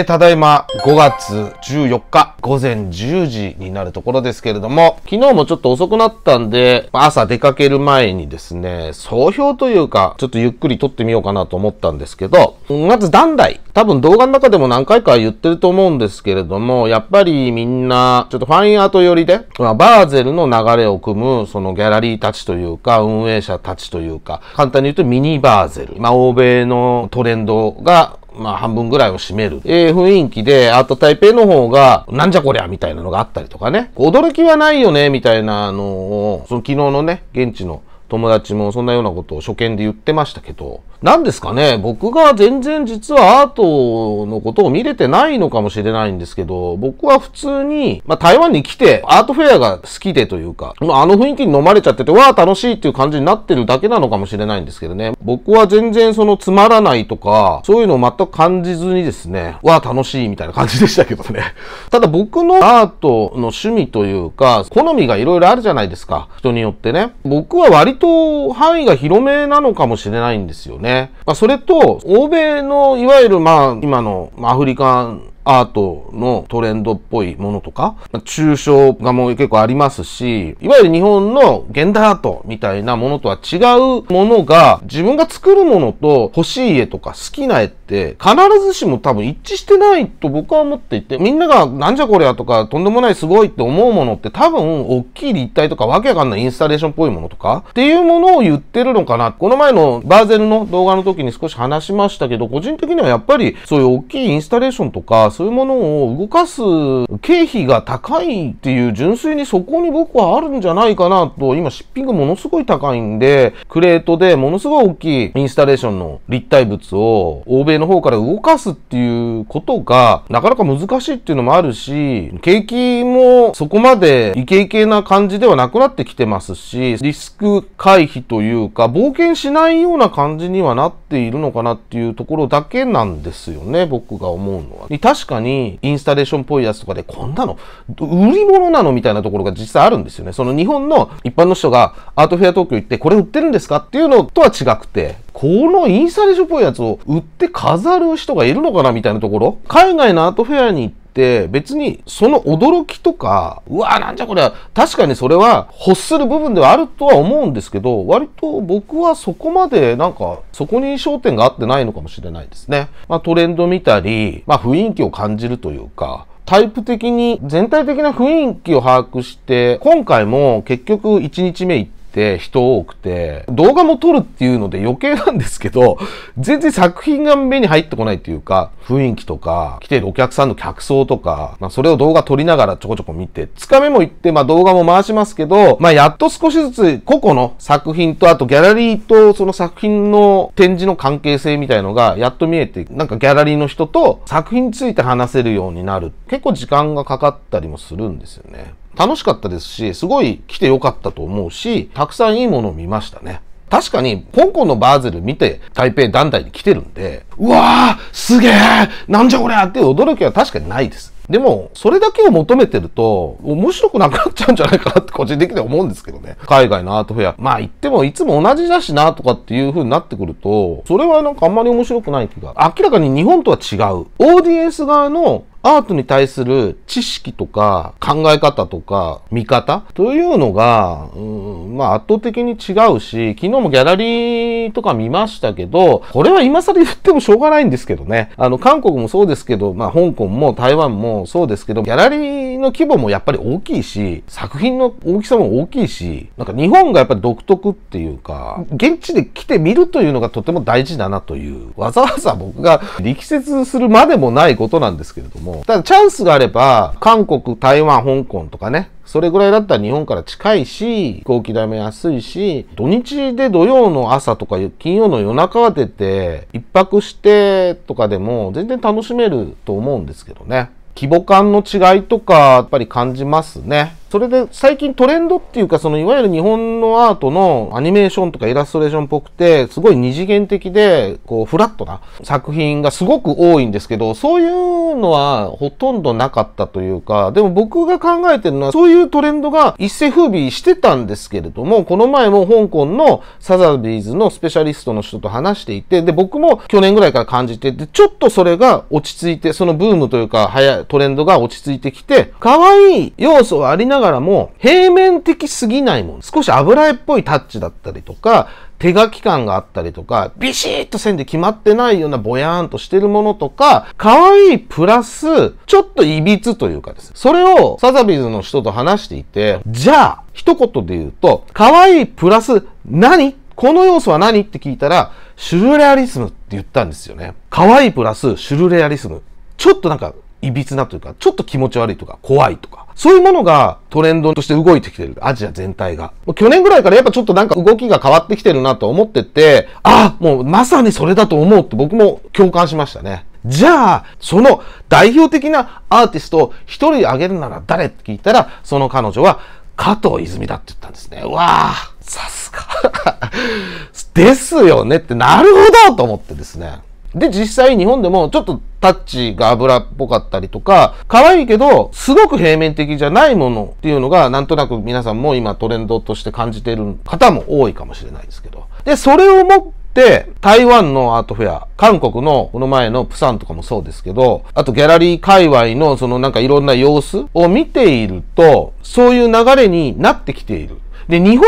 ただいま5月14日午前10時になるところですけれども、昨日もちょっと遅くなったんで、朝出かける前にですね、総評というか、ちょっとゆっくり撮ってみようかなと思ったんですけど、まずダンダイ。多分動画の中でも何回か言ってると思うんですけれども、やっぱりみんな、ちょっとファインアート寄りで、バーゼルの流れを組む、そのギャラリーたちというか、運営者たちというか、簡単に言うとミニバーゼル。欧米のトレンドが、半分ぐらいを占める。雰囲気で、あと台北の方が、なんじゃこりゃみたいなのがあったりとかね。驚きはないよねみたいなのを、その昨日のね、現地の友達もそんなようなことを初見で言ってましたけど、なんですかね、僕が全然実はアートのことを見れてないのかもしれないんですけど、僕は普通に、台湾に来てアートフェアが好きでというか、あの雰囲気に飲まれちゃってて、わあ楽しいっていう感じになってるだけなのかもしれないんですけどね。僕は全然そのつまらないとか、そういうのを全く感じずにですね、わあ楽しいみたいな感じでしたけどね。ただ僕のアートの趣味というか、好みがいろいろあるじゃないですか。人によってね。僕は割と範囲が広めなのかもしれないんですよね。それと、欧米の、いわゆる今のアフリカンアートのトレンドっぽいものとか、抽象画も結構ありますし、いわゆる日本の現代アートみたいなものとは違うものが、自分が作るものと欲しい絵とか好きな絵って必ずしも多分一致してないと僕は思っていて、みんながなんじゃこりゃとかとんでもないすごいって思うものって多分大きい立体とかわけわかんないインスタレーションっぽいものとかっていうものを言ってるのかな。この前のバーゼルの動画の時に少し話しましたけど、個人的にはやっぱりそういう大きいインスタレーションとかそういうものを動かす経費が高いっていう純粋にそこに僕はあるんじゃないかなと。今シッピングものすごい高いんで、クレートでものすごい大きいインスタレーションの立体物を欧米の方から動かすっていうことがなかなか難しいっていうのもあるし、景気もそこまでイケイケな感じではなくなってきてますし、リスク回避というか冒険しないような感じにはなっているのかなっていうところだけなんですよね、僕が思うのは。確かにインスタレーションっぽいやつとかでこんなの売り物なのみたいなところが実際あるんですよね。その日本の一般の人がアートフェア東京行ってこれ売ってるんですかっていうのとは違くて、このインスタレーションっぽいやつを売って飾る人がいるのかなみたいなところ。海外のアートフェアに行って別にその驚きとか、うわなんじゃこれは、確かにそれは欲する部分ではあるとは思うんですけど、割と僕はそこまでそこに焦点が合ってないのかもしれないですね。トレンド見たり、雰囲気を感じるというか、タイプ的に全体的な雰囲気を把握して、今回も結局1日目行って人多くて、動画も撮るっていうので余計なんですけど、全然作品が目に入ってこないというか、雰囲気とか、来ているお客さんの客層とか、それを動画撮りながらちょこちょこ見て、2日目も行って、動画も回しますけど、やっと少しずつ個々の作品と、あとギャラリーとその作品の展示の関係性みたいのがやっと見えて、ギャラリーの人と作品について話せるようになる。結構時間がかかったりもするんですよね。楽しかったですし、すごい来てよかったと思うし、たくさんいいものを見ましたね。確かに、香港のバーゼル見て台北団体に来てるんで、うわーすげーなんじゃこりゃっていう驚きは確かにないです。でも、それだけを求めてると、面白くなくなっちゃうんじゃないかなって個人的には思うんですけどね。海外のアートフェア。言ってもいつも同じだしなとかっていう風になってくると、それはあんまり面白くない気が。明らかに日本とは違う。オーディエンス側のアートに対する知識とか考え方とか見方というのが、圧倒的に違うし、昨日もギャラリーとか見ましたけど、これは今更言ってもしょうがないんですけどね。韓国もそうですけど、香港も台湾もそうですけど、ギャラリーの規模もやっぱり大きいし、作品の大きさも大きいし、日本がやっぱり独特っていうか、現地で来てみるというのがとても大事だなという、わざわざ僕が力説するまでもないことなんですけれども、ただチャンスがあれば、韓国、台湾、香港とかね、それぐらいだったら日本から近いし、飛行機代も安いし、土日で土曜の朝とか金曜の夜中が出て、一泊してとかでも全然楽しめると思うんですけどね。規模感の違いとか、やっぱり感じますね。それで最近トレンドっていうか、そのいわゆる日本のアートのアニメーションとかイラストレーションっぽくて、すごい二次元的で、こうフラットな作品がすごく多いんですけど、そういうのはほとんどなかったというか、でも僕が考えてるのは、そういうトレンドが一世風靡してたんですけれども、この前も香港のサザビーズのスペシャリストの人と話していて、で、僕も去年ぐらいから感じてて、ちょっとそれが落ち着いて、そのブームというか、トレンドが落ち着いてきて、可愛い要素はありながらも、平面的すぎないもの、少し油絵っぽいタッチだったりとか、手書き感があったりとか、ビシッと線で決まってないようなぼやーんとしてるものとか、可愛いプラス、ちょっと歪というかです。それをサザビーズの人と話していて、じゃあ、一言で言うと、可愛いプラス何？この要素は何って聞いたら、シュルレアリスムって言ったんですよね。可愛いプラスシュルレアリスム。ちょっとなんか、歪なというか、ちょっと気持ち悪いとか、怖いとか。そういうものがトレンドとして動いてきてる。アジア全体が。去年ぐらいからやっぱちょっとなんか動きが変わってきてるなと思ってて、もうまさにそれだと思うって僕も共感しましたね。じゃあ、その代表的なアーティストを一人挙げるなら誰って聞いたら、その彼女は加藤泉だって言ったんですね。うわぁ、さすが。ですよねってなるほどと思ってですね。で、実際日本でもちょっとタッチが油っぽかったりとか、可愛いけど、すごく平面的じゃないものっていうのが、なんとなく皆さんも今トレンドとして感じている方も多いかもしれないですけど。で、それをもって、台湾のアートフェア、韓国のこの前のプサンとかもそうですけど、あとギャラリー界隈のそのなんかいろんな様子を見ていると、そういう流れになってきている。で、日本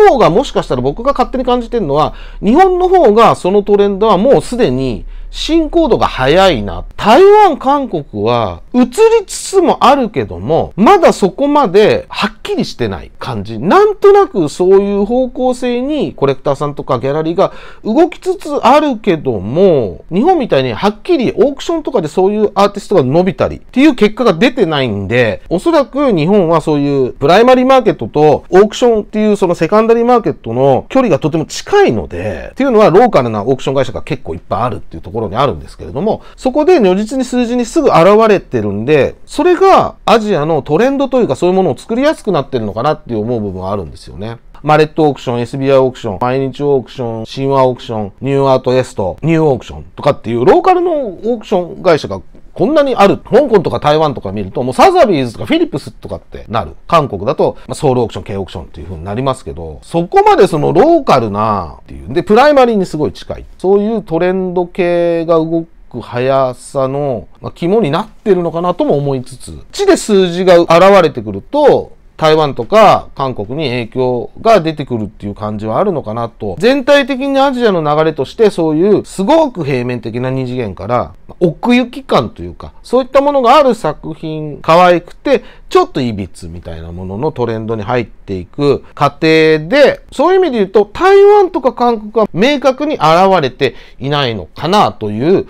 の方がもしかしたら僕が勝手に感じてるのは、日本の方がそのトレンドはもうすでに進行度が早いな。台湾、韓国は移りつつもあるけども、まだそこまではっきりしてない感じ。なんとなくそういう方向性にコレクターさんとかギャラリーが動きつつあるけども、日本みたいにはっきりオークションとかでそういうアーティストが伸びたりっていう結果が出てないんで、おそらく日本はそういうプライマリーマーケットとオークションっていうそのセカンダリーマーケットの距離がとても近いので、っていうのはローカルなオークション会社が結構いっぱいあるっていうところにあるんですけれども、そこで如実に数字にすぐ現れてるんで、それがアジアのトレンドというかそういうものを作りやすくなってるのかなって思う部分はあるんですよね。マレットオークション、SBI オークション、毎日オークション、神話オークション、ニューアートエスト、ニューオークションとかっていうローカルのオークション会社がこんなにある。香港とか台湾とか見ると、もうサザビーズとかフィリップスとかってなる。韓国だと、ソウルオークション、K オークションっていう風になりますけど、そこまでそのローカルなっていう。で、プライマリーにすごい近い。そういうトレンド系が動く速さの肝になってるのかなとも思いつつ、地で数字が現れてくると、台湾とか韓国に影響が出てくるっていう感じはあるのかなと。全体的にアジアの流れとしてそういうすごく平面的な二次元から奥行き感というか、そういったものがある作品、可愛くてちょっといびつみたいなもののトレンドに入っていく過程で、そういう意味で言うと台湾とか韓国は明確に現れていないのかなという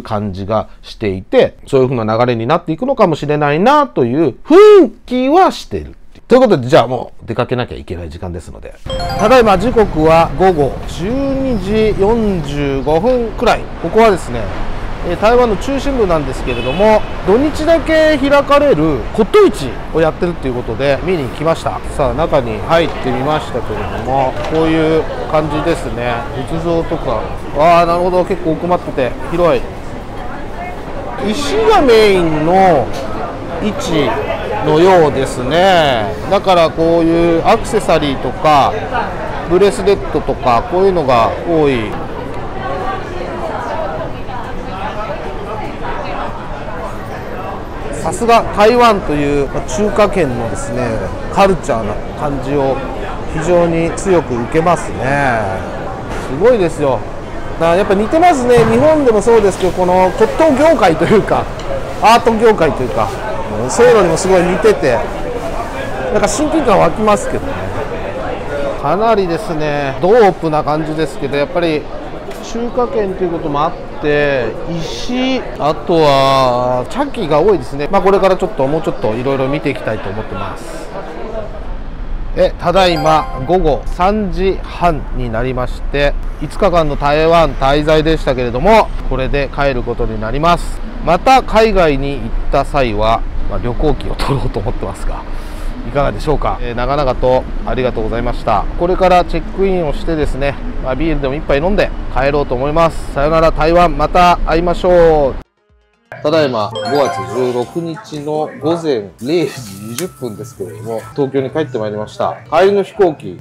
感じがしていて、そういう風な流れになっていくのかもしれないなという雰囲気はしている。ということで、じゃあもう出かけなきゃいけない時間ですので。ただいま時刻は午後12時45分くらい。ここはですね、台湾の中心部なんですけれども、土日だけ開かれる骨董市をやってるっていうことで見に来ました。さあ、中に入ってみましたけれども、こういう感じですね。仏像とか。なるほど。結構奥まってて広い。石がメインの位置のようですね。だからこういうアクセサリーとかブレスレットとかこういうのが多い。さすが台湾という中華圏のですねカルチャーな感じを非常に強く受けますね。すごいですよ。やっぱ似てますね。日本でもそうですけど、この骨董業界というかアート業界というか、そういうのにもすごい似てて、なんか親近感湧きますけどね。かなりですねドープな感じですけど、やっぱり中華圏ということもあって石、あとは茶器が多いですね。これからちょっともうちょっといろいろ見ていきたいと思ってます。ただいま午後3時半になりまして、5日間の台湾滞在でしたけれども、これで帰ることになります。また海外に行った際は、旅行機を取ろうと思ってますが、いかがでしょうか。長々とありがとうございました。これからチェックインをしてですね、ビールでも一杯飲んで帰ろうと思います。さよなら台湾、また会いましょう。ただいま5月16日の午前0時20分ですけれども、東京に帰ってまいりました。帰りの飛行機、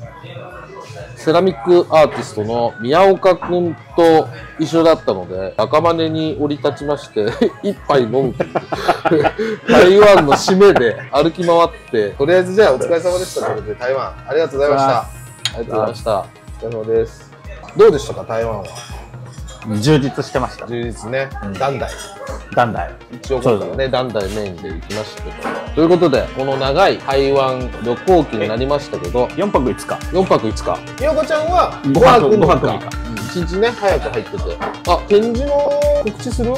セラミックアーティストの宮岡くんと一緒だったので、赤羽に降り立ちまして、一杯飲む。台湾の締めで歩き回って、とりあえずじゃあお疲れ様でしたということで、台湾ありがとうございました。ありがとうございました。お疲れ様です。どうでしたか、台湾は。充実してました。充実ね。dan台。dan台。一応今回はね、dan台メインで行きましたけど。ということで、この長い台湾旅行記になりましたけど、4泊5日。4泊5日。みよこちゃんは5泊6日。1日ね、早く入ってて。あ、展示の告知する？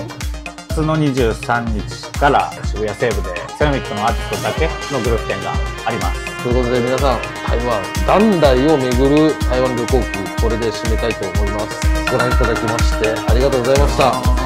夏の23日から渋谷西部でセラミックのアーティストだけのグループ展があります。ということで皆さん、台湾、dan台を巡る台湾旅行記、これで締めたいと思います。ご覧いただきましてありがとうございました。